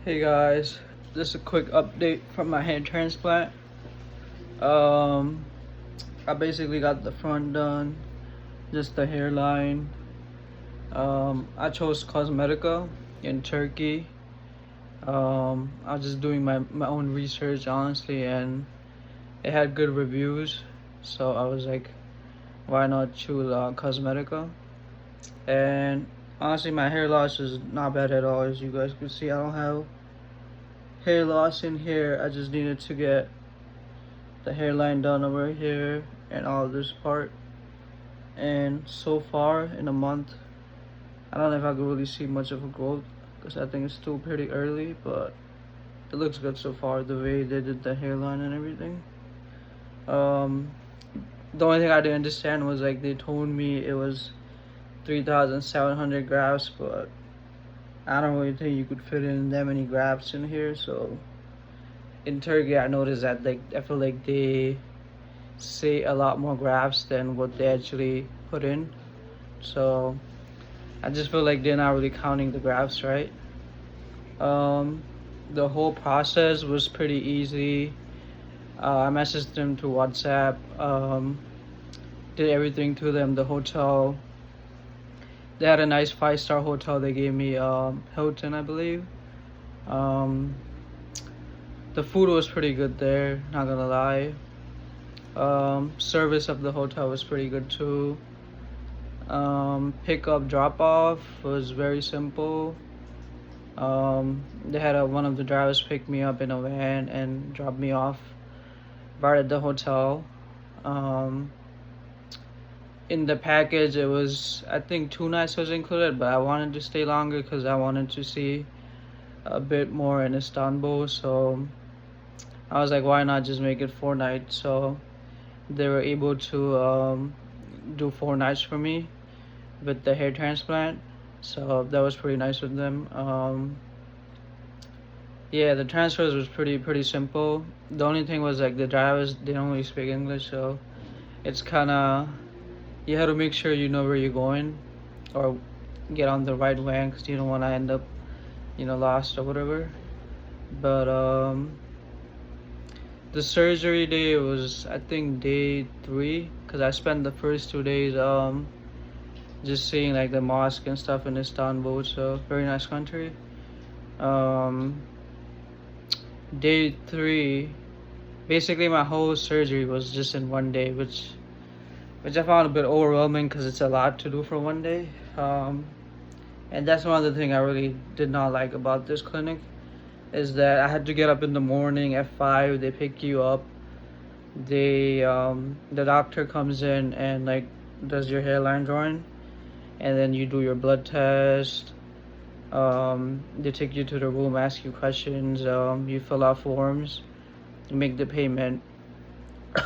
Hey guys, just a quick update from my hair transplant. Um, I basically got the front done, just the hairline. I chose Cosmedica in Turkey. I was just doing my own research honestly, and it had good reviews, so I was like, why not choose Cosmedica? And honestly, my hair loss is not bad at all. As you guys can see, I don't have hair loss in here. I just needed to get the hairline done over here and all this part, and so far in a month I don't know if I could really see much of a growth because I think it's still pretty early, but it looks good so far the way they did the hairline and everything. um the only thing I didn't understand was like they told me it was 3,700 grafts, but I don't really think you could fit in that many grafts in here. So in Turkey I noticed that like I feel like they say a lot more graphs than what they actually put in. So I just feel like they're not really counting the graphs right. Um, the whole process was pretty easy. I messaged them through WhatsApp, did everything to them. The hotel, they had a nice 5-star hotel. They gave me Hilton, I believe. Um, the food was pretty good there, not gonna lie. Service of the hotel was pretty good too. Pick up, drop off was very simple. They had one of the drivers pick me up in a van and drop me off right at the hotel. Um, in the package, it was, I think 2 nights was included, but I wanted to stay longer because I wanted to see a bit more in Istanbul. So I was like, why not just make it 4 nights? So they were able to do 4 nights for me with the hair transplant. So that was pretty nice with them. Yeah, the transfers was pretty simple. The only thing was like the drivers, they don't really speak English, so it's kind of, you have to make sure you know where you're going or get on the right van because you don't want to end up, lost or whatever. But the surgery day was, I think, day 3, because I spent the first 2 days just seeing like the mosque and stuff in Istanbul. So very nice country. um Day 3, basically my whole surgery was just in one day, which I found a bit overwhelming because it's a lot to do for one day. And that's one other thing I really did not like about this clinic, is that I had to get up in the morning at 5. They pick you up. The doctor comes in and like does your hairline drawing, and then you do your blood test. They take you to the room, ask you questions. You fill out forms, you make the payment.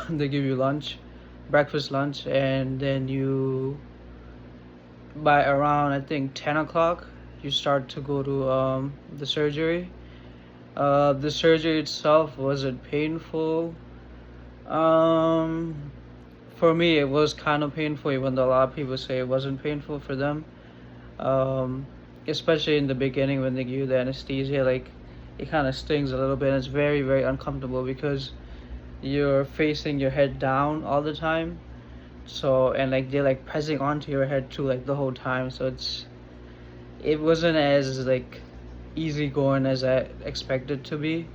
They give you lunch, breakfast, lunch, and then you, by around I think 10 o'clock, you start to go to the surgery. The surgery itself wasn't painful. Um, for me, it was kind of painful, even though a lot of people say it wasn't painful for them. Um, Especially in the beginning when they give you the anesthesia, like it kind of stings a little bit. And it's very uncomfortable because you're facing your head down all the time. So, and like they're like pressing onto your head too, like the whole time. So it wasn't as like easy going as I expected to be.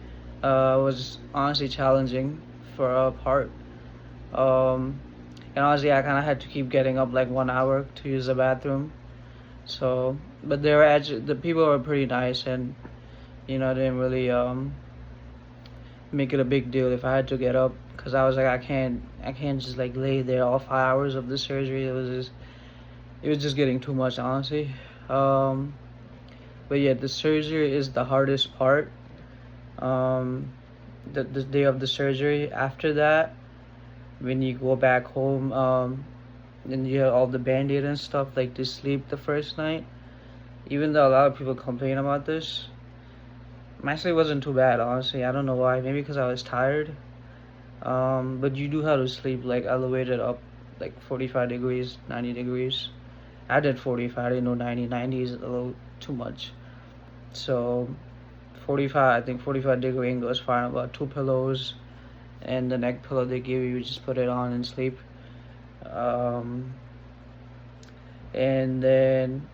It was honestly challenging for a part. Um, and honestly, I kind of had to keep getting up like 1 hour to use the bathroom. So, but they were actually, the people were pretty nice, and didn't really make it a big deal if I had to get up, because I was like, I can't just like lay there all 5 hours of the surgery. It was just getting too much, honestly. Um, but yeah, the surgery is the hardest part. Um, the day of the surgery. After that, when you go back home, and you have all the band-aid and stuff, like to sleep the first night. Even though a lot of people complain about this, my sleep wasn't too bad, honestly. I don't know why. Maybe because I was tired. But you do have to sleep like elevated up like 45 degrees, 90 degrees. I did 45. I didn't know 90. 90 is a little too much. So 45, I think 45-degree angle is fine. About 2 pillows and the neck pillow they give you, just put it on and sleep. And then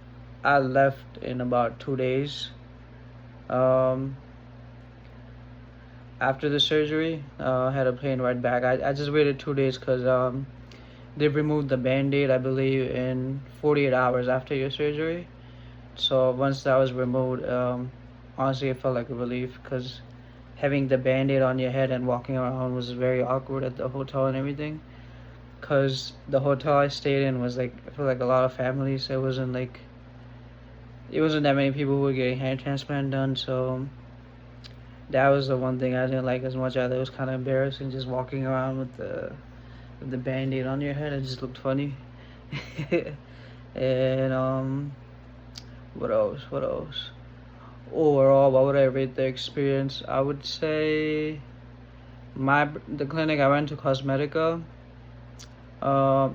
I left in about 2 days. After the surgery, I had a plane right back. I just waited 2 days because they removed the band-aid, I believe, in 48 hours after your surgery. So once that was removed, honestly, it felt like a relief, because having the band-aid on your head and walking around was very awkward at the hotel and everything. Because the hotel I stayed in was like, I feel like a lot of families, so it wasn't that many people who were getting hair transplant done. So that was the one thing I didn't like as much. I thought it was kind of embarrassing just walking around with the band-aid on your head. It just looked funny. And what else? Overall, what would I rate the experience? I would say the clinic I went to, Cosmedica,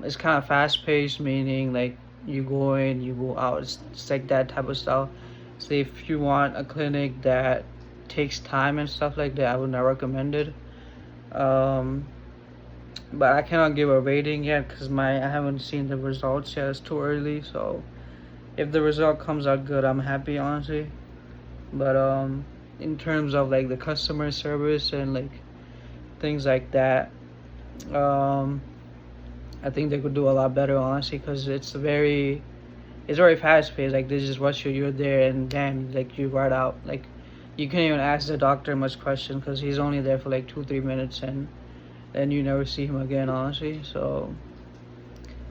it's kind of fast-paced, meaning like you go in, you go out. It's like that type of style. So if you want a clinic that takes time and stuff like that, I would not recommend it. But I cannot give a rating yet because I haven't seen the results yet. It's too early. So if the result comes out good, I'm happy, honestly. But in terms of like the customer service and like things like that, I think they could do a lot better, honestly, because it's very fast paced. Like they just rush you, you're there, and then like you right out. Like you can't even ask the doctor much questions because he's only there for like 2-3 minutes, and then you never see him again, honestly. So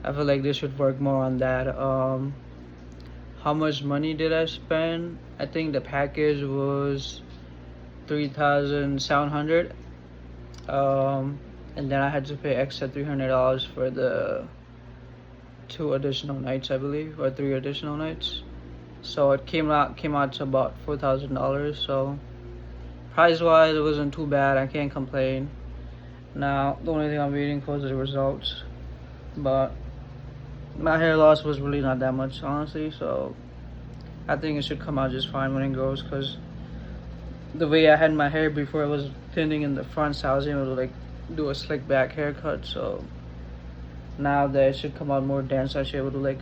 I feel like they should work more on that. How much money did I spend? I think the package was 3,700. And then I had to pay extra $300 for the 2 additional nights, I believe, or 3 additional nights. So it came out to about $4,000. So price-wise, it wasn't too bad. I can't complain. Now the only thing I'm waiting for is the results. But my hair loss was really not that much, honestly. So I think it should come out just fine when it grows, because the way I had my hair before, it was thinning in the front, so I was able to like do a slick back haircut. So now that it should come out more dense, I should be able to like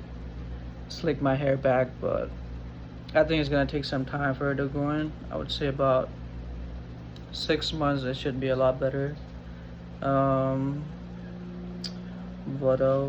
slick my hair back. But I think it's gonna take some time for it to grow in. I would say about 6 months it should be a lot better. What else?